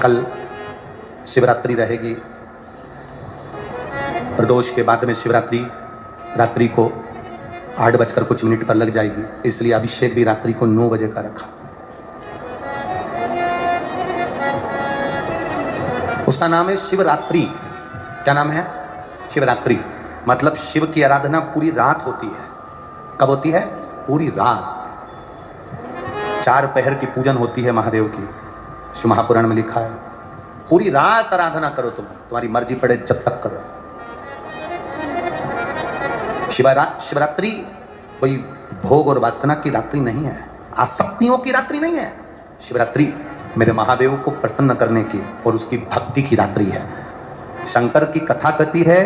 कल शिवरात्रि रहेगी। प्रदोष के बाद में शिवरात्रि रात्रि को 8 बजकर कुछ मिनट पर लग जाएगी, इसलिए अभिषेक भी रात्रि को 9 बजे का रखा। उसका नाम है शिवरात्रि। क्या नाम है? शिवरात्रि। मतलब शिव की आराधना पूरी रात होती है। कब होती है? पूरी रात। 4 पहर की पूजन होती है महादेव की, शिव महापुराण में लिखा है। पूरी रात आराधना करो, तुम्हारी मर्जी पड़े जब तक करो। शिवरात्रि कोई भोग और वासना की रात्रि नहीं है, आसक्तियों की रात्रि नहीं है। शिवरात्रि मेरे महादेव को प्रसन्न करने की और उसकी भक्ति की रात्रि है। शंकर की कथा कहती है,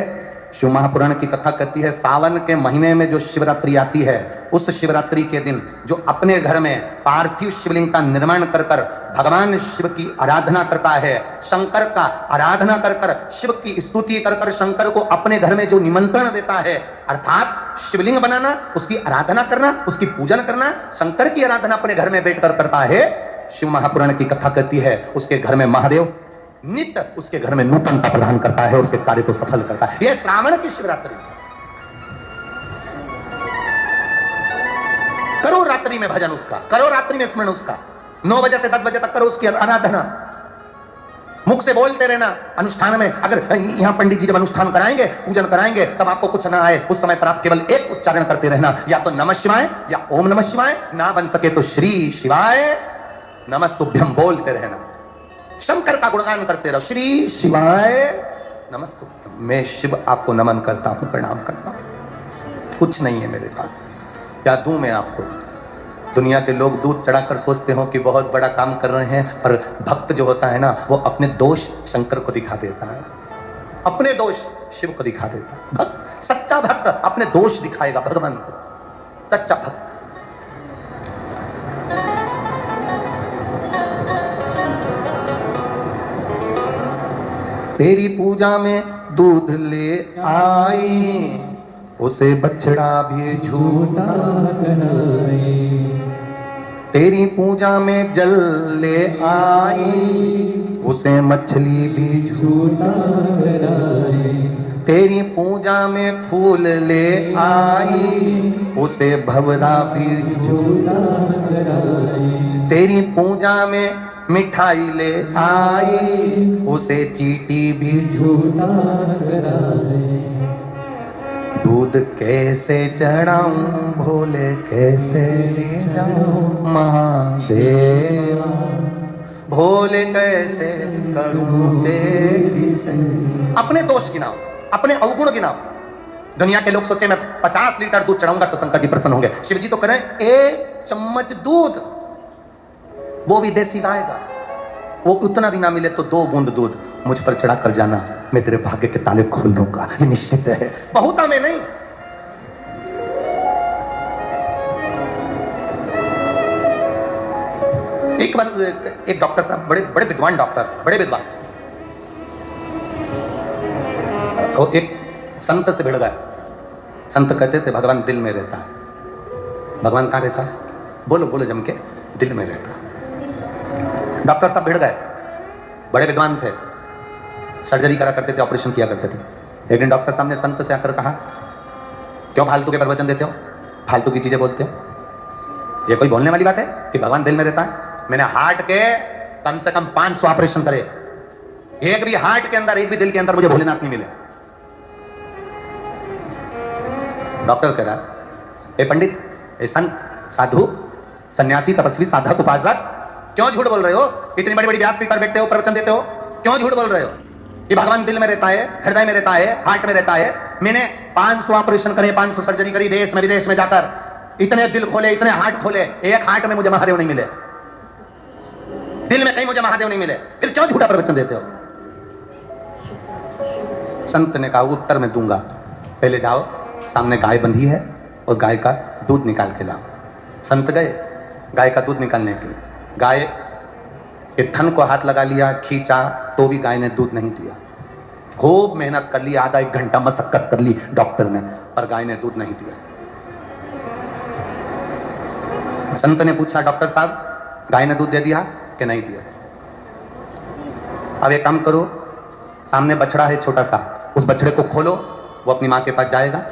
शिव महापुराण की कथा कहती है, सावन के महीने में जो शिवरात्रि आती है, उस शिवरात्रि के दिन जो अपने घर में पार्थिव शिवलिंग का निर्माण कर कर भगवान शिव की आराधना करता है, शंकर का आराधना कर कर शिव की स्तुति कर कर शंकर को अपने घर में जो निमंत्रण देता है, अर्थात शिवलिंग बनाना, उसकी आराधना करना, उसकी पूजन करना, शंकर की आराधना अपने घर में बैठकर करता है। शिव महापुराण की कथा कहती है, उसके घर में महादेव नित्य उसके घर में नूतनता प्रदान करता है और उसके कार्य को सफल करता है। यह श्रावण की शिवरात्रि। करो रात्रि में भजन उसका, करो रात्रि में स्मरण उसका। 9 बजे से 10 बजे तक करो उसकी आराधना। मुख से बोलते रहना। अनुष्ठान में अगर यहां पंडित जी जब अनुष्ठान कराएंगे, पूजन कराएंगे, तब आपको कुछ ना आए, उस समय पर आप केवल एक उच्चारण करते रहना, या तो नमः शिवाय या ओम नमः शिवाय, ना बन सके तो श्री शिवाय नमस्तुभ्यम बोलते रहना। शंकर का गुणगान करते रहो, श्री शिवाय नमस्तुभ्यम। मैं शिव आपको नमन करता हूं, प्रणाम करता हूं। कुछ नहीं है मेरे पास, क्या दूं मैं आपको? दुनिया के लोग दूध चढ़ाकर सोचते हो कि बहुत बड़ा काम कर रहे हैं, पर भक्त जो होता है ना, वो अपने दोष शंकर को दिखा देता है, अपने दोष शिव को दिखा देता है। भक्त, सच्चा भक्त अपने दोष दिखाएगा भगवान को, सच्चा भक्त। तेरी पूजा में दूध ले आई, उसे बछड़ा भी झूठा कराए। तेरी पूजा में जल ले आई, उसे मछली भी झूठा कराए। तेरी पूजा में फूल ले आई, उसे भंवरा भी झूठा कराए। तेरी पूजा में मिठाई ले आई, उसे चींटी भी झूठा कराए। दूध कैसे चढ़ाऊं भोले, कैसे ले जाऊं महादेवा, भोले कैसे करूं तेरी सेवा। अपने दोष गिनाओ, अपने अवगुण गिनाओ। दुनिया के लोग सोचे मैं 50 लीटर दूध चढ़ाऊंगा तो शंकर जी प्रसन्न होंगे। शिव जी तो करें 1 चम्मच दूध, वो भी देसी गाय का, वो उतना भी ना मिले तो 2 बूंद दूध मुझ पर चढ़ा कर जाना, मैं तेरे भाग्य के ताले खोल दूंगा, ये निश्चित है। बहुता में नहीं। एक बार एक डॉक्टर साहब, बड़े विद्वान डॉक्टर, बड़े विद्वान, वो एक संत से भिड़ गए। संत कहते थे भगवान दिल में रहता है। भगवान कहाँ रहता है? बोलो बोलो जम के, दिल में रहता है। डॉक्टर साहब भिड़ गए, बड़े विद्वान थे, सर्जरी करा करते थे, ऑपरेशन किया करते थे। एक दिन डॉक्टर साहब ने संत से आकर कहा, क्यों फालतू के प्रवचन देते हो, फालतू की चीजें बोलते हो? ये कोई बोलने वाली बात है कि भगवान दिल में रहता है? मैंने हार्ट के कम से कम 500 ऑपरेशन करे, एक भी हार्ट के अंदर, एक भी दिल के अंदर मुझे भोलेनाथ नहीं मिले। डॉक्टर कह रहा, ए पंडित, ए संत, साधु, सन्यासी, तपस्वी, साधक, उपासक, क्यों झूठ बोल रहे हो? इतनी बड़ी बड़ी व्यासपीठ पर बैठते हो, प्रवचन देते हो, क्यों झूठ बोल रहे हो? ये भगवान दिल में रहता है, हृदय में रहता है, हार्ट में रहता है। मैंने 500 ऑपरेशन करे, 500 सर्जरी करी, देश में विदेश में जाकर, इतने दिल खोले, इतने हार्ट खोले, एक हार्ट में मुझे महादेव नहीं मिले, दिल में कहीं मुझे महादेव नहीं मिले, फिर क्यों झूठा प्रवचन देते हो? संत ने कहा, उत्तर में दूंगा, पहले जाओ, सामने गाय बंधी है, उस गाय का दूध निकाल के लाओ। संत गए गाय का दूध निकालने के लिए, गाय के थन को हाथ लगा लिया, खींचा, तो भी गाय ने दूध नहीं दिया। खूब मेहनत कर ली, आधा 1 घंटा मशक्कत कर ली डॉक्टर ने, पर गाय ने दूध नहीं दिया। संत ने पूछा, डॉक्टर साहब गाय ने दूध दे दिया कि नहीं दिया? अब एक काम करो, सामने बछड़ा है छोटा सा, उस बछड़े को खोलो, वो अपनी माँ के पास जाएगा,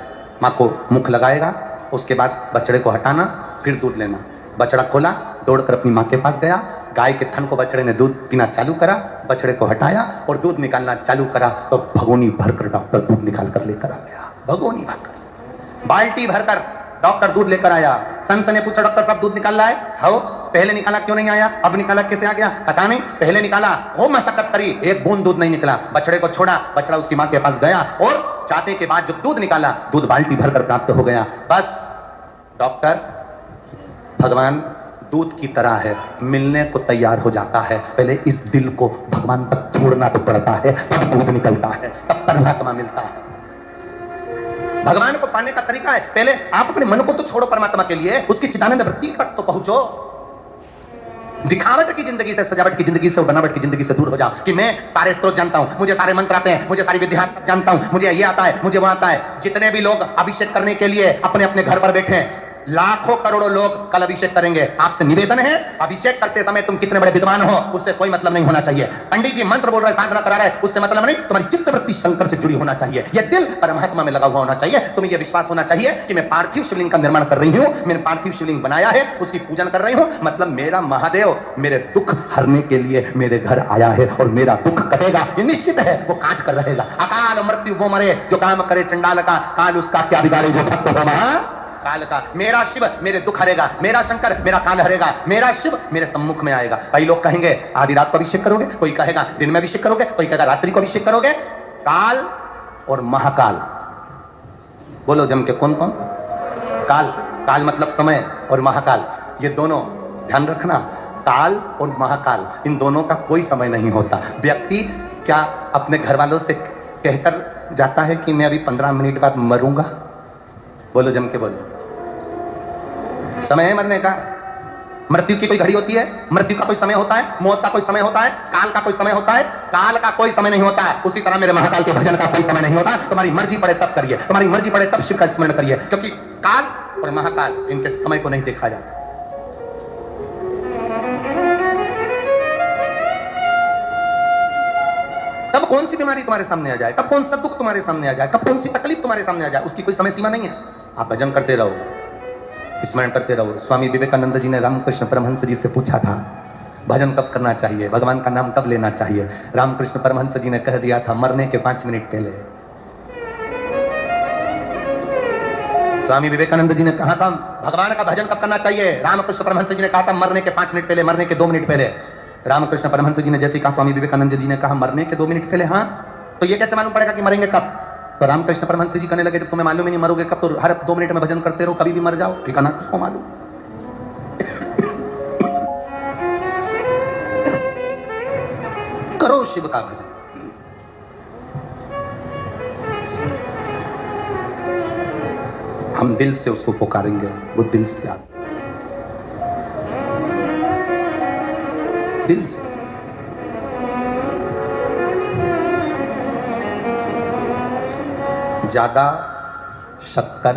माँ को मुख लगाएगा, उसके बाद बछड़े को हटाना, फिर दूध लेना। बछड़ा खोला, दौड़कर अपनी माँ के पास गया, गाय के थन को बछड़े ने दूध पीना चालू करा, बछड़े को हटाया और दूध निकालना चालू करा, तो भगोनी भरकर डॉक्टर दूध निकाल कर लेकर आ गया। भगोनी भरकर, बाल्टी भरकर डॉक्टर दूध लेकर आया। संत ने पूछा, डॉक्टर साहब दूध निकाल रहा है? हाँ। पहले निकाला क्यों नहीं आया? अब निकाला कैसे आ गया? पता नहीं। पहले निकाला, खूब मशक्कत करी, एक बूंद दूध नहीं निकला। बछड़े को छोड़ा, बछड़ा उसकी माँ के पास गया और चाहते के बाद जो दूध निकाला, दूध बाल्टी भरकर प्राप्त हो गया। बस डॉक्टर, भगवान दूध की तरह है, मिलने को तैयार हो जाता है, पहले इस दिल को भगवान तक छोड़ना तो पड़ता है, तब दूध निकलता है, तब परमात्मा मिलता है। भगवान को पाने का तरीका है, पहले आप अपने मन को तो छोड़ो परमात्मा के लिए, उसकी चिदानंद वृत्ति तक तो पहुंचो। दिखावट की जिंदगी से, सजावट की जिंदगी से, बनावट की जिंदगी से दूर हो जाओ कि मैं सारे स्त्रोत जानता हूं, मुझे सारे मंत्र आते हैं, मुझे सारी विद्या जानता हूं, मुझे ये आता है, मुझे वो आता है। जितने भी लोग अभिषेक करने के लिए अपने अपने घर पर बैठे हैं, लाखों करोड़ों लोग कल अभिषेक करेंगे, आपसे निवेदन है, अभिषेक करते समय तुम कितने बड़े विद्वान हो उससे कोई मतलब नहीं होना चाहिए। पंडित जी मंत्र बोल रहे, साधना करा रहे, उससे मतलब नहीं, तुम्हारी चित्तवृत्ति शंकर से जुड़ी होना चाहिए, यह दिल परमात्मा में लगा हुआ होना चाहिए। तुम्हें यह विश्वास होना चाहिए कि मैं पार्थिव शिवलिंग का निर्माण कर रही हूँ, मैंने पार्थिव शिवलिंग बनाया है, उसकी पूजन कर रही हूँ, मतलब मेरा महादेव मेरे दुख हरने के लिए मेरे घर आया है और मेरा दुख कटेगा, ये निश्चित है, वो काट कर रहेगा। अकाल मृत्यु वो मरे जो काम करे चंडाल का, काल उसका क्या बिगाड़े जो भक्त हो महा काल का। मेरा शिव मेरे दुख हरेगा, मेरा शंकर मेरा काल हरेगा, मेरा शिव मेरे सम्मुख में आएगा। कई लोग कहेंगे आधी रात को अभिषेक करोगे, कोई कहेगा दिन में अभिषेक करोगे, कोई कहेगा रात्रि को अभिषेक करोगे। काल और महाकाल बोलो जम के, कौन कौन? काल, काल मतलब समय, और महाकाल, ये दोनों ध्यान रखना। काल और महाकाल, इन दोनों का कोई समय नहीं होता। व्यक्ति क्या अपने घर वालों से कहकर जाता है कि मैं अभी 15 मिनट बाद मरूंगा? बोलो जम के बोलो, समय है मरने का। मृत्यु की कोई घड़ी होती है? मृत्यु का कोई समय होता है? मौत का कोई समय होता है? काल का कोई समय होता है? काल का कोई समय नहीं होता है। उसी तरह मेरे महाकाल के भजन का कोई समय नहीं होता। तुम्हारी मर्जी पड़े तब करिए, तुम्हारी मर्जी पड़े तब शिव का स्मरण करिए, क्योंकि काल और महाकाल इनके समय को नहीं देखा जाता। कब कौन सी बीमारी तुम्हारे सामने आ जाए, कब कौन सा दुख तुम्हारे सामने आ जाए, कब कौन सी तकलीफ तुम्हारे सामने आ जाए, उसकी कोई समय सीमा नहीं है। आप भजन करते रहो, स्मरण करते रहो। स्वामी विवेकानंद जी ने रामकृष्ण परमहंस जी से पूछा था भजन कब करना चाहिए, भगवान का नाम कब लेना चाहिए। रामकृष्ण परमहंस जी ने कह दिया था मरने के 5 मिनट पहले। स्वामी विवेकानंद जी ने कहा था भगवान का भजन कब करना चाहिए, रामकृष्ण परमहंस जी ने कहा था मरने के 5 मिनट पहले, मरने के 2 मिनट पहले। रामकृष्ण परमहंस जी ने जैसे कहा, स्वामी विवेकानंद जी ने कहा मरने के 2 मिनट पहले। हाँ, तो ये कैसे मालूम पड़ेगा कि मरेंगे कब? तो रामकृष्ण परमहंस जी कहने लगे जब तुम्हें मालूम ही नहीं मरोगे कब, तो हर 2 मिनट में भजन करते रहो, कभी भी मर जाओ, ठिकाना किसको मालूम। करो शिव का भजन। हम दिल से उसको पुकारेंगे, वो दिल से आता, दिल से। ज्यादा शक्कर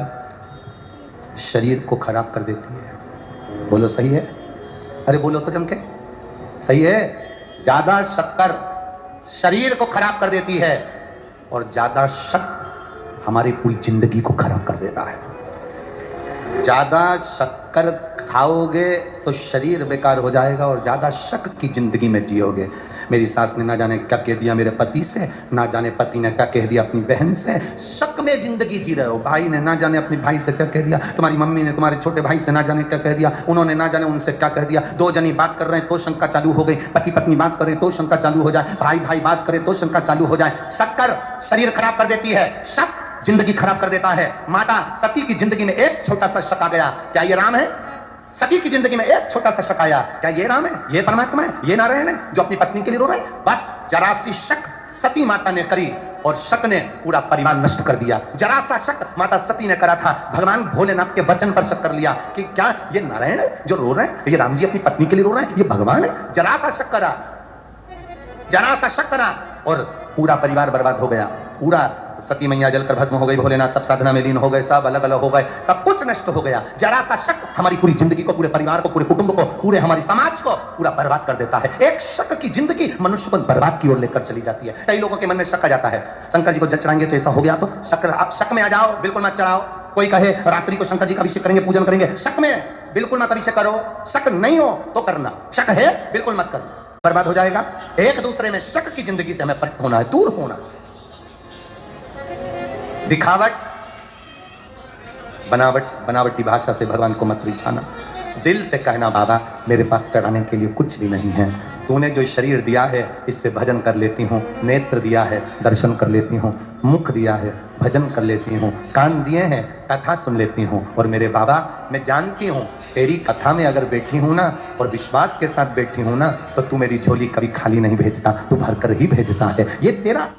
शरीर को खराब कर देती है। बोलो सही है? अरे बोलो तो जम के, सही है? ज्यादा शक्कर शरीर को खराब कर देती है और ज्यादा शक हमारी पूरी जिंदगी को खराब कर देता है। ज्यादा शक्कर खाओगे तो शरीर बेकार हो जाएगा और ज्यादा शक की जिंदगी में जियोगे। मेरी सास ने ना जाने क्या कह दिया मेरे पति से, ना जाने पति ने क्या कह दिया अपनी बहन से, शक में जिंदगी जी रहे हो। भाई ने ना जाने अपने भाई से क्या कह दिया, तुम्हारी मम्मी ने तुम्हारे छोटे भाई से ना जाने क्या कह दिया, उन्होंने ना जाने उनसे क्या कह दिया। 2 जनी बात कर रहे हैं तो शंका चालू हो गई, पति पत्नी बात करें तो शंका चालू हो जाए, भाई भाई बात करे तो शंका चालू हो जाए। शक्कर शरीर खराब कर देती है, शक जिंदगी खराब कर देता है। माता सती की जिंदगी में एक छोटा सा शक आ गया, क्या ये राम है? सती की जिंदगी में एक छोटा सा शक आया, क्या ये राम है, ये परमात्मा है, ये नारायण है जो अपनी पत्नी के लिए रो रहे हैं? बस जरा सी शक सती माता ने करी और शक ने पूरा परिवार नष्ट कर दिया। जरा सा शक माता सती ने करा था, भगवान भोलेनाथ के वचन पर शक कर लिया कि क्या ये नारायण है जो रो रहे हैं, ये राम जी अपनी पत्नी के लिए रो रहे हैं, ये भगवान है। जरा सा शक करा, जरा सा शक करा और पूरा परिवार बर्बाद हो गया, पूरा सती मैया जलकर भस्म हो गई, भोलेनाथ तब साधना में लीन हो गए, सब अलग अलग हो गए, सब कुछ नष्ट हो गया। जरा सा शक हमारी पूरी जिंदगी को, पूरे परिवार को, पूरे कुटुंब को, पूरे हमारी समाज को पूरा बर्बाद कर देता है। एक शक की जिंदगी मनुष्य को बर्बाद की ओर लेकर चली जाती है। कई लोगों के मन में शक आ जाता है, शंकर जी को जल चढ़ाएंगे तो ऐसा हो गया, तो शक में आ जाओ, बिल्कुल मत चढ़ाओ। कोई कहे रात्रि को शंकर जी का अभिषेक करेंगे, पूजन करेंगे, शक में बिल्कुल मत अभिषेक करो। शक नहीं हो तो करना, शक है बिल्कुल मत करना, बर्बाद हो जाएगा। एक दूसरे में शक की जिंदगी से हमें पट होना है, दूर होना। दिखावट, बनावट, बनावटी भाषा से भगवान को मत रिझाना। दिल से कहना बाबा मेरे पास चढ़ाने के लिए कुछ भी नहीं है, तूने जो शरीर दिया है इससे भजन कर लेती हूँ, नेत्र दिया है दर्शन कर लेती हूँ, मुख दिया है भजन कर लेती हूँ, कान दिए हैं कथा सुन लेती हूँ। और मेरे बाबा मैं जानती हूँ तेरी कथा में अगर बैठी हूँ ना और विश्वास के साथ बैठी हूँ ना तो तू मेरी झोली कभी खाली नहीं भेजता, तू भर कर ही भेजता है। ये तेरा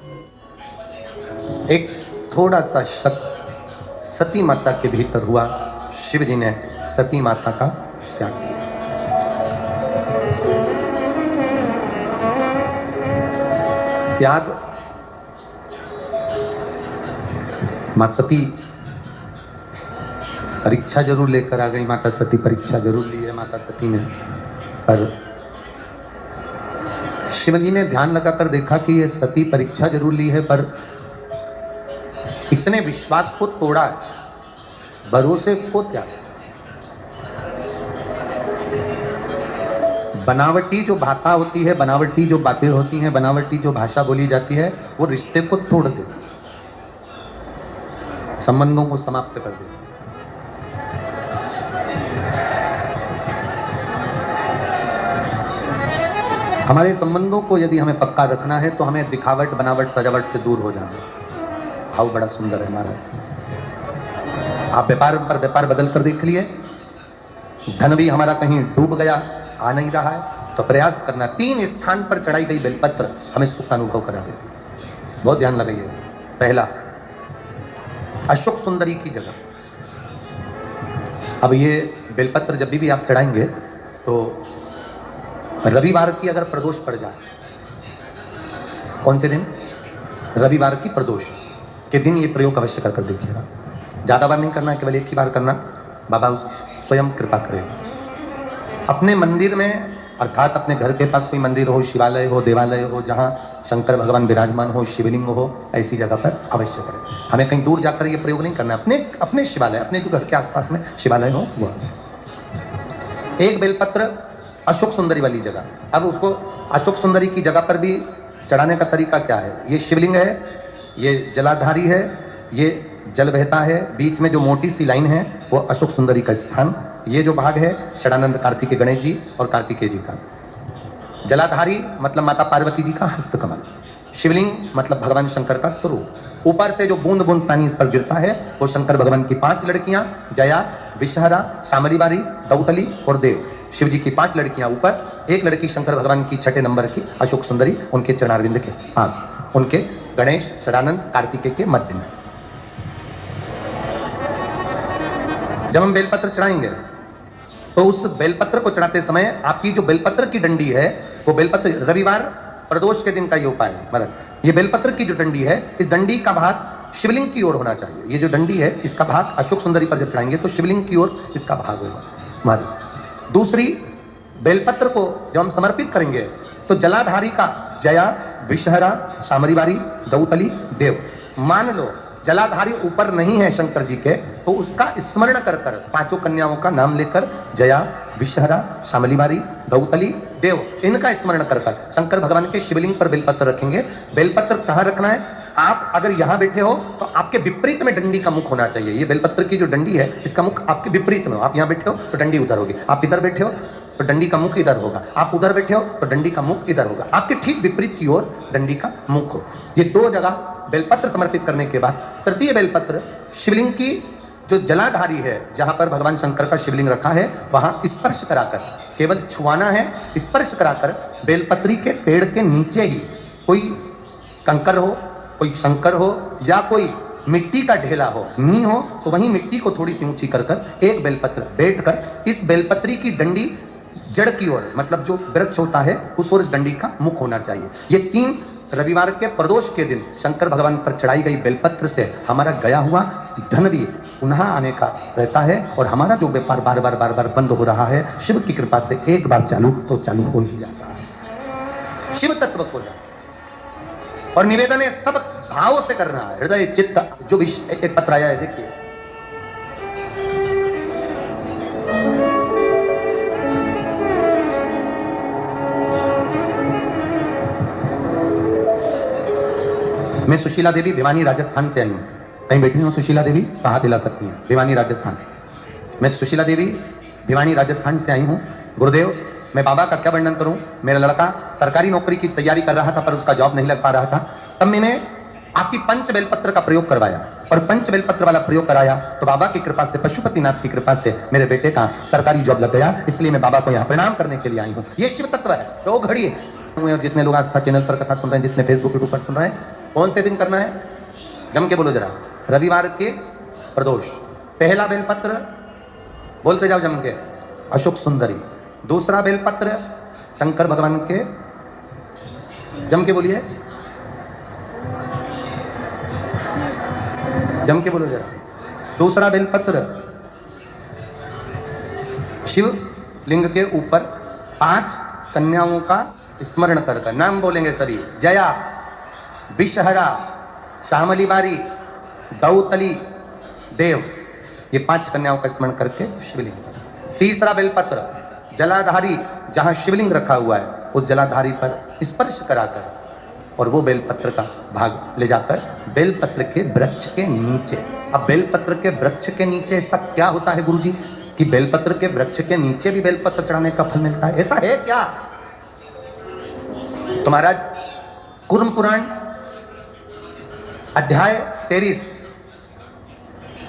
एक थोड़ा सा शक सती माता के भीतर हुआ। शिव जी ने सती माता का त्याग किया। त्याग, मां सती परीक्षा जरूर लेकर आ गई, माता सती परीक्षा जरूर ली है माता सती ने, पर शिव जी ने ध्यान लगाकर देखा कि ये सती परीक्षा जरूर ली है पर इसने विश्वास को तोड़ा है, भरोसे को त्यागा। बनावटी जो भाषा होती है, बनावटी जो बातें होती हैं, बनावटी जो भाषा बोली जाती है वो रिश्ते को तोड़ देती है, संबंधों को समाप्त कर देती है। हमारे संबंधों को यदि हमें पक्का रखना है तो हमें दिखावट, बनावट, सजावट से दूर हो जाना है। भाव बड़ा सुंदर है महाराज। आप व्यापार पर व्यापार बदल कर देख लिए, धन भी हमारा कहीं डूब गया, आ नहीं रहा है, तो प्रयास करना। 3 स्थान पर चढ़ाई गई बेलपत्र हमें सुख का अनुभव करा देती, बहुत ध्यान लगाइए। पहला, अशोक सुंदरी की जगह। अब ये बेलपत्र जब भी आप चढ़ाएंगे तो रविवार की अगर प्रदोष पड़ जाए, कौन से दिन? रविवार की प्रदोष के दिन ये प्रयोग अवश्य कर देखिएगा। ज़्यादा बार नहीं करना, केवल एक ही बार करना, बाबा स्वयं कृपा करेगा। अपने मंदिर में, अर्थात अपने घर के पास कोई मंदिर हो, शिवालय हो, देवालय हो, जहाँ शंकर भगवान विराजमान हो, शिवलिंग हो, ऐसी जगह पर अवश्य करें। हमें कहीं दूर जाकर ये प्रयोग नहीं करना, अपने शिवालय, अपने जो घर के आसपास में शिवालय हो वह। एक बेलपत्र अशोक सुंदरी वाली जगह। अब उसको अशोक सुंदरी की जगह पर भी चढ़ाने का तरीका क्या है? ये शिवलिंग है, ये जलाधारी है, ये जल बहता है, बीच में जो मोटी सी लाइन है वो अशोक सुंदरी का स्थान, ये जो भाग है षडानंद कार्तिकेय गणेश जी और कार्तिकेय जी का। जलाधारी मतलब माता पार्वती जी का हस्तकमल, शिवलिंग मतलब भगवान शंकर का स्वरूप। ऊपर से जो बूंद बूंद पानी इस पर गिरता है वो शंकर भगवान की 5 लड़कियां, जया, विषहरा, शामलीबारी, दौतली और देव। शिव जी की 5 लड़कियां ऊपर, एक लड़की शंकर भगवान की 6ठे नंबर की अशोक सुंदरी उनके चरणारविंद के पास, उनके गणेश, षडानंद, कार्तिकेय के मध्य में। जब हम बेलपत्र चढ़ाएंगे तो उस बेलपत्र को चढ़ाते समय आपकी जो बेलपत्र की डंडी है वो बेलपत्र, रविवार प्रदोष के दिन का ये उपाय है महाराज। ये बेलपत्र की जो डंडी है, इस डंडी का भाग शिवलिंग की ओर होना चाहिए। ये जो डंडी है इसका भाग अशोक सुंदरी पर जब चढ़ाएंगे तो शिवलिंग की ओर इसका भाग होगा महाराज। दूसरी, बेलपत्र को जब हम समर्पित करेंगे तो जलाधारी का जया, विषहरा, शामलीबारी, दौतली, देव। मान लो जलाधारी ऊपर नहीं है शंकर जी के, तो उसका स्मरण कर कर 5 कन्याओं का नाम लेकर जया, विषहरा, शामलीबारी, दौतली, देव, इनका स्मरण कर कर शंकर भगवान के शिवलिंग पर बेलपत्र रखेंगे। बेलपत्र कहाँ रखना है? आप अगर यहाँ बैठे हो तो आपके विपरीत में डंडी का मुख होना चाहिए। ये बेलपत्र की जो डंडी है इसका मुख आपके विपरीत में हो। आप यहाँ बैठे हो तो डंडी उधर होगी, आप इधर बैठे हो तो डंडी का मुख इधर होगा, आप उधर बैठे हो तो डंडी का मुख इधर होगा, आपके ठीक विपरीत की ओर डंडी का मुख हो। ये 2 जगह बेलपत्र समर्पित करने के बाद तृतीय बेलपत्र शिवलिंग की जो जलाधारी है, जहां पर भगवान शंकर का शिवलिंग रखा है, वहां स्पर्श कराकर, केवल छुआना है, स्पर्श कराकर बेलपत्री के पेड़ के नीचे ही कोई कंकर हो, कोई शंकर हो या कोई मिट्टी का ढेला हो, नी हो, तो वहीं मिट्टी को थोड़ी सी ऊंची कर कर एक बेलपत्र बैठकर इस बेलपत्री की डंडी जड़ की ओर, मतलब जो वृक्ष होता है उस ओर इस डंडी का मुख होना चाहिए। ये 3 रविवार के प्रदोष के दिन शंकर भगवान पर चढ़ाई गई बेलपत्र से हमारा गया हुआ धन भी पुनः आने का रहता है और हमारा जो व्यापार बार बार बंद हो रहा है शिव की कृपा से एक बार चालू तो चालू हो ही जाता है। शिव तत्व को जान और निवेदन है सब भाव से करना है, हृदय चित्त। जो भी एक पत्र आया है देखिए, मैं सुशीला देवी भिवानी राजस्थान से आई हूँ। कहीं बैठी हूँ सुशीला देवी तो हाथ हिला सकती हैं। भिवानी राजस्थान। मैं सुशीला देवी भिवानी राजस्थान से आई हूँ। गुरुदेव मैं बाबा का क्या वर्णन करूँ। मेरा लड़का सरकारी नौकरी की तैयारी कर रहा था पर उसका जॉब नहीं लग पा रहा था। तब मैंने आपकी पंच बेलपत्र का प्रयोग करवाया और पंच बेलपत्र वाला प्रयोग कराया तो बाबा की कृपा से, पशुपतिनाथ की कृपा से मेरे बेटे का सरकारी जॉब लग गया। इसलिए मैं बाबा को यहाँ प्रणाम करने के लिए आई हूँ। ये शिव तत्व है। तो घड़ी और जितने लोग आस्था चैनल पर कथा सुन रहे हैं, जितने फेसबुक यूट्यूब पर सुन रहे हैं, कौन से दिन करना है जम के बोलो जरा। रविवार के प्रदोष। पहला बेलपत्र बोलते जाओ जम के, अशोक सुंदरी। दूसरा बेलपत्र शंकर भगवान के, जम के बोलिए, जम के बोलो जरा। दूसरा बेलपत्र शिव लिंग के ऊपर 5 कन्याओं का स्मरण कर नाम बोलेंगे सभी। जया, विषहरा, श्यामली बारी, दौतली, देव, ये 5 कन्याओं का स्मरण करके शिवलिंग। तीसरा बेलपत्र जलाधारी, जहां शिवलिंग रखा हुआ है उस जलाधारी पर स्पर्श कराकर और वो बेलपत्र का भाग ले जाकर बेलपत्र के वृक्ष के नीचे। अब बेलपत्र के वृक्ष के नीचे ऐसा क्या होता है गुरुजी कि बेलपत्र के वृक्ष के नीचे भी बेलपत्र चढ़ाने का फल मिलता है? ऐसा है क्या? तो महाराज कूर्म पुराण अध्याय 23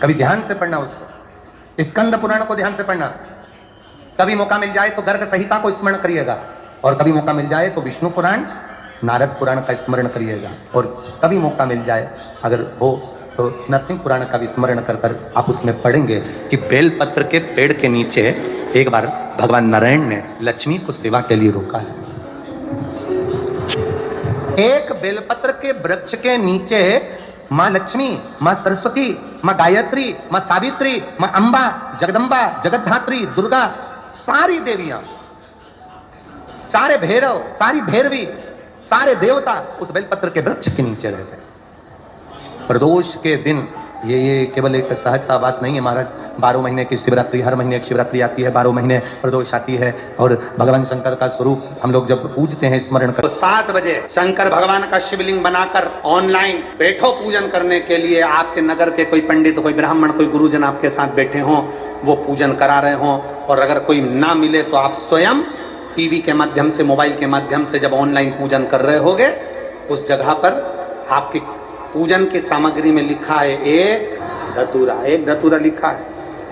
कभी ध्यान से पढ़ना उसको। स्कंद पुराण को ध्यान से पढ़ना। कभी मौका मिल जाए तो गर्ग संहिता को स्मरण करिएगा और कभी मौका मिल जाए तो विष्णु पुराण, नारद पुराण का स्मरण करिएगा और कभी मौका मिल जाए अगर हो तो नरसिंह पुराण का भी स्मरण कर कर आप उसमें पढ़ेंगे कि बेलपत्र के पेड़ के नीचे एक बार भगवान नारायण ने लक्ष्मी को सेवा के लिए रोका है। एक बेलपत्र के वृक्ष के नीचे माँ लक्ष्मी, माँ सरस्वती, माँ गायत्री, माँ सावित्री, माँ अंबा, जगदम्बा, जगद्धात्री, दुर्गा, सारी देवियां, सारे भैरव, सारी भैरवी, सारे देवता उस बेलपत्र के वृक्ष के नीचे रहते हैं। प्रदोष के दिन ये केवल एक सहजता बात नहीं है महाराज। 12 महीने की शिवरात्रि, हर महीने एक शिवरात्रि आती है, 12 महीने प्रदोष आती है और भगवान शंकर का स्वरूप हम लोग जब पूजते हैं, स्मरण कर, तो 7 बजे शंकर भगवान का शिवलिंग बनाकर ऑनलाइन बैठो पूजन करने के लिए। आपके नगर के कोई पंडित, कोई ब्राह्मण, कोई गुरुजन आपके साथ बैठे हों, वो पूजन करा रहे हों और अगर कोई ना मिले तो आप स्वयं टीवी के माध्यम से, मोबाइल के माध्यम से जब ऑनलाइन पूजन कर रहे होगे उस जगह पर आपकी पूजन की सामग्री में लिखा है एक धतूरा लिखा है।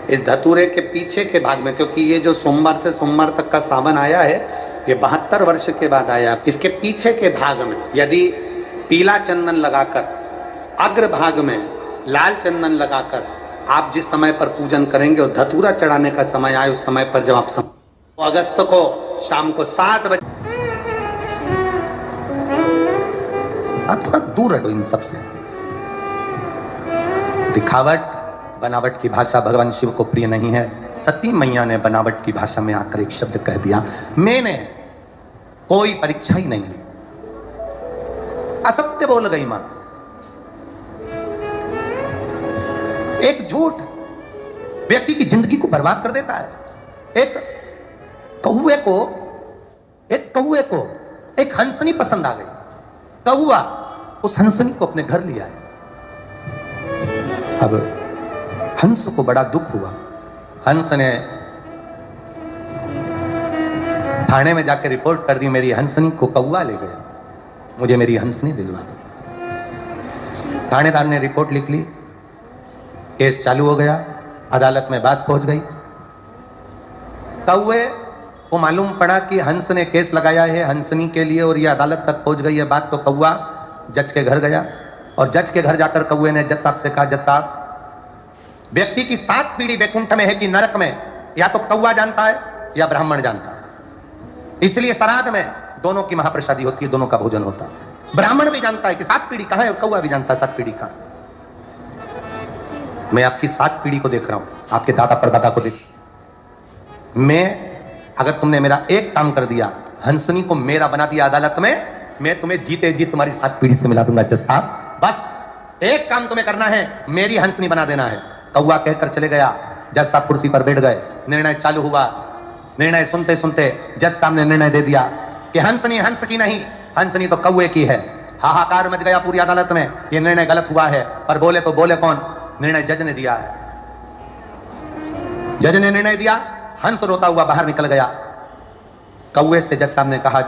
इस धतूरे के पीछे के भाग में, क्योंकि ये जो सोमवार से सोमवार तक का सावन आया है ये 72 वर्ष के बाद आया, इसके पीछे के भाग में यदि पीला चंदन लगाकर, अग्र भाग में लाल चंदन लगाकर आप जिस समय पर पूजन करेंगे और धतूरा चढ़ाने का समय आए उस समय पर जब आप अगस्त को शाम को 7 बजे, थोड़ा दूर हटो इन सबसे। दिखावट, बनावट की भाषा भगवान शिव को प्रिय नहीं है। सती मैया ने बनावट की भाषा में आकर एक शब्द कह दिया, मैंने कोई परीक्षा ही नहीं ली, असत्य बोल गई मां। एक झूठ व्यक्ति की जिंदगी को बर्बाद कर देता है। एक कौवे को एक हंसनी पसंद आ गई। कौवा उस हंसनी को अपने घर लिया है। अब हंस को बड़ा दुख हुआ। हंस ने थाने में जाकर रिपोर्ट कर दी, मेरी हंसनी को कौवा ले गया, मुझे मेरी हंसनी दिलवा दो। थानेदार ने रिपोर्ट लिख ली, केस चालू हो गया, अदालत में बात पहुंच गई। कौवे को मालूम पड़ा कि हंस ने केस लगाया है हंसनी के लिए और ये अदालत तक पहुंच गई है बात, तो कौवा जज के घर गया और जज के घर जाकर कौवे ने जज साहब से कहा, जज साहब व्यक्ति की 7 पीढ़ी वैकुंठ में है कि नरक में, या तो कौवा जानता है या ब्राह्मण जानता है, इसलिए श्राद्ध में दोनों की महाप्रसादी होती है, दोनों का भोजन होता है। ब्राह्मण भी जानता है कि 7 पीढ़ी कहाँ है, और कौवा भी जानता है 7 पीढ़ी कहाँ। मैं आपकी 7 पीढ़ी को देख रहा हूं, आपके दादा परदादा को देख। अगर तुमने मेरा एक काम कर दिया, हंसनी को मेरा बना दिया अदालत में, मैं तुम्हें जीते जी तुम्हारी 7 पीढ़ी से मिला दूंगा। जज साहब बस एक काम तुम्हें करना है, मेरी हंसनी बना देना है। कौवा कहकर चले गया। जज साहब कुर्सी पर बैठ गए, निर्णय चालू हुआ। निर्णय सुनते सुनते जज साहब ने निर्णय दे दिया कि हंसनी हंस की नहीं, हंसनी तो कौवे की है। हाहाकार मच गया पूरी अदालत में, यह निर्णय गलत हुआ है। पर बोले तो बोले कौन? निर्णय जज ने दिया है। जज ने निर्णय दिया, हंस रोता हुआ बाहर निकल गया। कौवे से जज साहब ने कहा,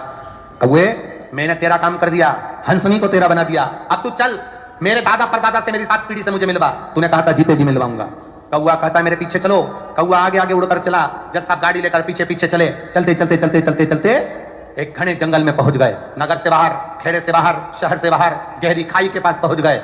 कौवे मैंने तेरा काम कर दिया, हंसनी को तेरा बना दिया, अब तू चल मेरे दादा परदादा से मेरी 7 पीढ़ी से मुझे मिलवा। तूने कहा था जीते जी मिलवाऊंगा। कौवा कहता है मेरे पीछे चलो। कौवा आगे आगे उड़कर चला, जज साहब गाड़ी लेकर पीछे पीछे चले। चलते चलते चलते चलते चलते एक घने जंगल में पहुंच गए। नगर से बाहर, खेड़े से बाहर, शहर से बाहर, गहरी खाई के पास पहुंच गए।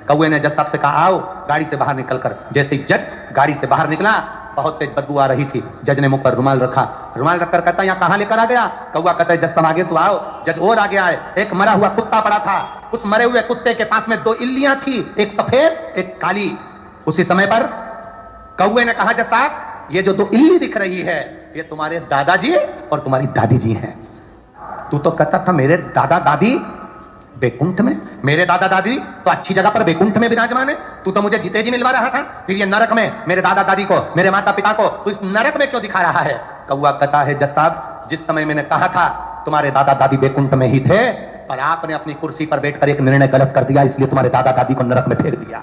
कौवे ने जज साहब से कहा आओ गाड़ी से बाहर निकलकर। जैसे ही जज गाड़ी से बाहर निकला, बहुत तेज बदबू आ रही थी। जज ने मुंह पर रुमाल रखा, रुमाल रखकर कहता यहाँ कहाँ लेकर आ गया? कौवा कहता है जज साहब आगे तो आओ। जज और आगे आए, एक मरा हुआ कुत्ता पड़ा था। उस मरे हुए कुत्ते के पास में 2 इल्लियां थी, एक सफेद एक काली। उसी समय पर कौवे ने कहा जज साहब ये जो 2 इल्ली दिख रही है ये तुम्हारे दादाजी और तुम्हारी दादी जी हैं। तू तो कहता था मेरे दादा दादी बैकुंठ में, मेरे दादा दादी तो अच्छी जगह पर बैकुंठ में विराजमान है। तू तो मुझे जीते जी मिलवा रहा था, फिर ये नरक में मेरे दादा दादी को, मेरे माता पिता को तू इस नरक में क्यों दिखा रहा है? कौवा कहता है जज साहब जिस समय मैंने कहा था तुम्हारे दादा दादी बैकुंठ में ही थे, पर आपने अपनी कुर्सी पर बैठकर एक निर्णय गलत कर दिया, इसलिए तुम्हारे दादा दादी को नरक में फेंक दिया।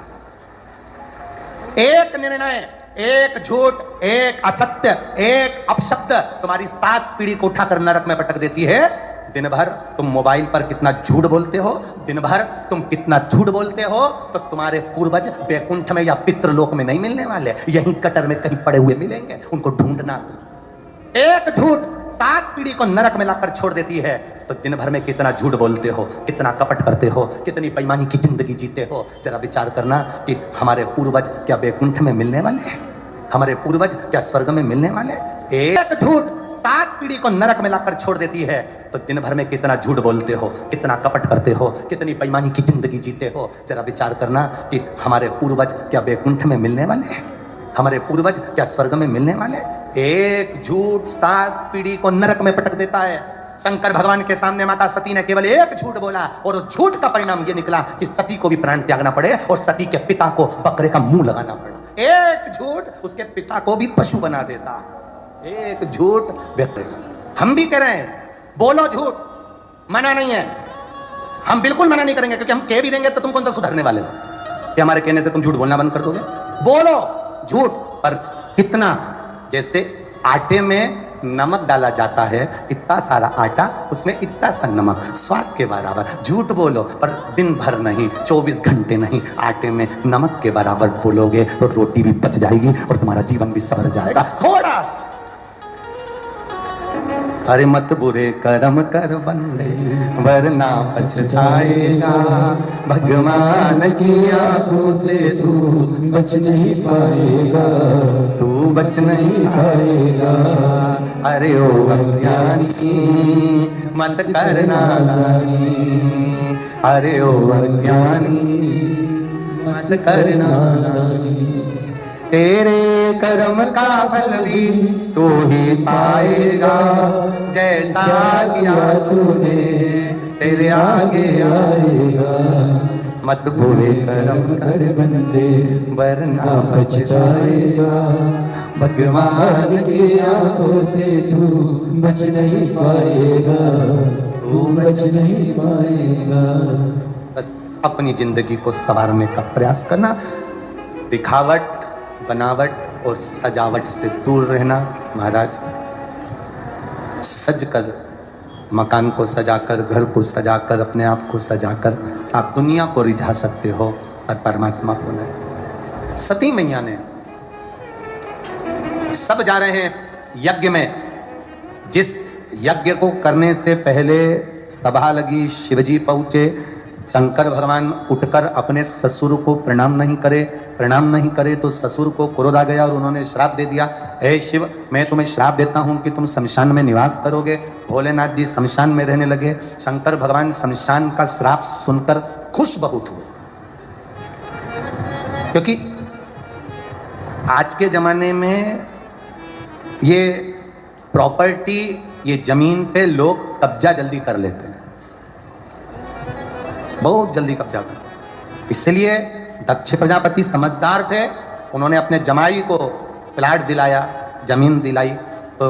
एक निर्णय, एक झूठ, एक असत्य, एक अपशब्द तुम्हारी 7 पीढ़ी को उठाकर नरक में पटक देती है। दिन भर तुम मोबाइल पर कितना झूठ बोलते हो, दिन भर तुम कितना झूठ बोलते हो, तो तुम्हारे पूर्वज बैकुंठ में या पितृलोक में नहीं मिलने वाले, यहीं कटर में कहीं पड़े हुए मिलेंगे, उनको ढूंढना तुम। एक झूठ 7 पीढ़ी को नरक में लाकर छोड़ देती है। तो दिन भर में कितना झूठ बोलते हो, कितना कपट करते हो, कितनी बेईमानी की जिंदगी जीते हो। जरा विचार करना कि हमारे पूर्वज क्या बैकुंठ में मिलने वाले हैं? हमारे पूर्वज क्या स्वर्ग में मिलने वाले? एक झूठ 7 पीढ़ी को नरक में लाकर छोड़ देती है। तो दिन भर में कितना झूठ बोलते हो, कितना कपट करते हो, कितनी बेईमानी की जिंदगी जीते हो। जरा विचार करना कि हमारे पूर्वज क्या बैकुंठ में मिलने वाले हैं? हमारे पूर्वज क्या स्वर्ग में मिलने वाले? एक झूठ 7 पीढ़ी को नरक में पटक देता है। शंकर भगवान के सामने माता सती ने केवल एक झूठ बोला, और उस झूठ का परिणाम यह निकला कि सती को भी प्राण त्यागना पड़े और सती के पिता को बकरे का मुंह लगाना पड़ा। एक झूठ उसके पिता को भी पशु बना देता। एक झूठ व्यक्ति। हम भी कह रहे हैं बोलो झूठ, मना नहीं है, हम बिल्कुल मना नहीं करेंगे, क्योंकि हम कह भी देंगे तो तुम कौन सा सुधरने वाले हो कि हमारे कहने से तुम झूठ बोलना बंद कर दोगे? बोलो झूठ, पर कितना? जैसे आटे में नमक डाला जाता है, इतना सारा आटा उसमें इतना सा नमक, स्वाद के बराबर। झूठ बोलो पर दिन भर नहीं, 24 घंटे नहीं, आटे में नमक के बराबर बोलोगे तो रोटी भी बच जाएगी और तुम्हारा जीवन भी सवर जाएगा। थोड़ा अरे मत बुरे कर्म कर बंदे वरना पछताएगा, भगवान की आंखों से तू बच नहीं पाएगा, तू बच नहीं पाएगा। अरे ओ अज्ञानी मत करना नानी, अरे ओ अज्ञानी मत करना नानी। तेरे कर्म का फल भी तू ही पाएगा, जैसा किया तूने तेरे आगे आएगा। मत बुरे कर्म कर बंदे वरना बच जाएगा, भगवान की आंखों से तू बच नहीं पाएगा, तू बच नहीं पाएगा। बस अपनी जिंदगी को संवारने का प्रयास करना, दिखावट, बनावट और सजावट से दूर रहना। महाराज सज कर, मकान को सजाकर, घर को सजाकर, अपने आप को सजाकर आप दुनिया को रिझा सकते हो और परमात्मा को नहीं। सती मैया ने, सब जा रहे हैं यज्ञ में, जिस यज्ञ को करने से पहले सभा लगी, शिवजी पहुंचे, शंकर भगवान उठकर अपने ससुर को प्रणाम नहीं करे तो ससुर को क्रोध आ गया और उन्होंने श्राप दे दिया, हे शिव मैं तुम्हें श्राप देता हूं कि तुम शमशान में निवास करोगे। भोलेनाथ जी शमशान में रहने लगे। शंकर भगवान शमशान का श्राप सुनकर खुश बहुत हुए, क्योंकि आज के जमाने में ये प्रॉपर्टी, ये जमीन पे लोग कब्जा जल्दी कर लेते हैं, बहुत जल्दी कब्जा कर। इसलिए दक्ष प्रजापति समझदार थे, उन्होंने अपने जमाई को प्लाट दिलाया, जमीन दिलाई, तो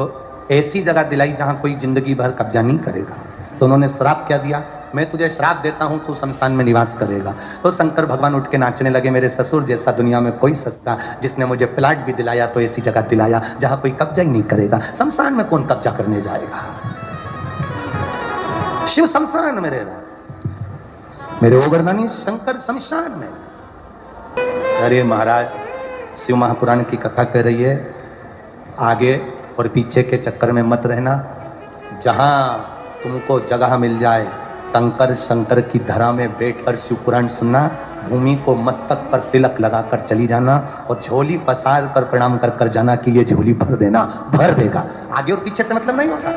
ऐसी जगह दिलाई जहां कोई जिंदगी भर कब्जा नहीं करेगा। तो उन्होंने श्राप क्या दिया, मैं तुझे श्राप देता हूं तू शमशान में निवास करेगा। तो शंकर भगवान उठ के नाचने लगे, मेरे ससुर जैसा दुनिया में कोई सस्ता, जिसने मुझे प्लाट भी दिलाया तो ऐसी जगह दिलाया जहां कोई कब्जा ही नहीं करेगा। शमशान में कौन कब्जा करने जाएगा, शिव शमशान में रह रहा, मेरे ओगरदानी शंकर शमशान में। अरे महाराज, शिव महापुराण की कथा कह रही है, आगे और पीछे के चक्कर में मत रहना। जहां तुमको जगह मिल जाए कंकर शंकर की धरा में बैठकर शिव पुराण सुनना, भूमि को मस्तक पर तिलक लगाकर चली जाना और झोली पसार कर प्रणाम कर कर जाना कि ये झोली भर देना, भर देगा। आगे और पीछे से मतलब नहीं होता।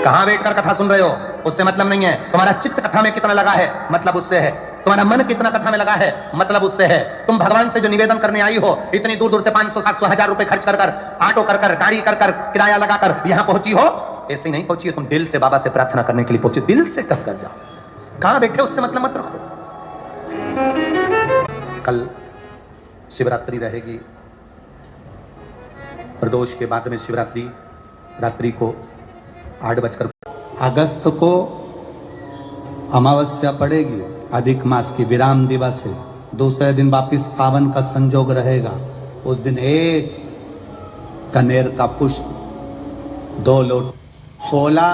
कहां बैठकर कथा सुन रहे हो उससे मतलब नहीं है। तुम्हारा चित्त कथा में कितना लगा है मतलब उससे है। तुम्हारा मन कितना कथा में लगा है मतलब उससे है। तुम भगवान से जो निवेदन करने आई हो, इतनी दूर दूर से 500 700 हजार रुपए खर्च कर कर, ऑटो कर कर, गाड़ी कर कर, किराया लगा कर यहां पहुंची हो, ऐसे ही नहीं पहुंची हो। तुम दिल से बाबा से प्रार्थना करने के लिए पहुंचे, दिल से कह कर जाओ। कहां बैठे उससे मतलब मत रखो। कल शिवरात्रि रहेगी, प्रदोष के बाद में शिवरात्रि, रात्रि को 8 बजकर अगस्त को अमावस्या पड़ेगी, अधिक मास की विराम दिवस है। दूसरे दिन वापिस सावन का संजोग रहेगा। उस दिन एक कनेर का पुष्प, 2 लोट, 16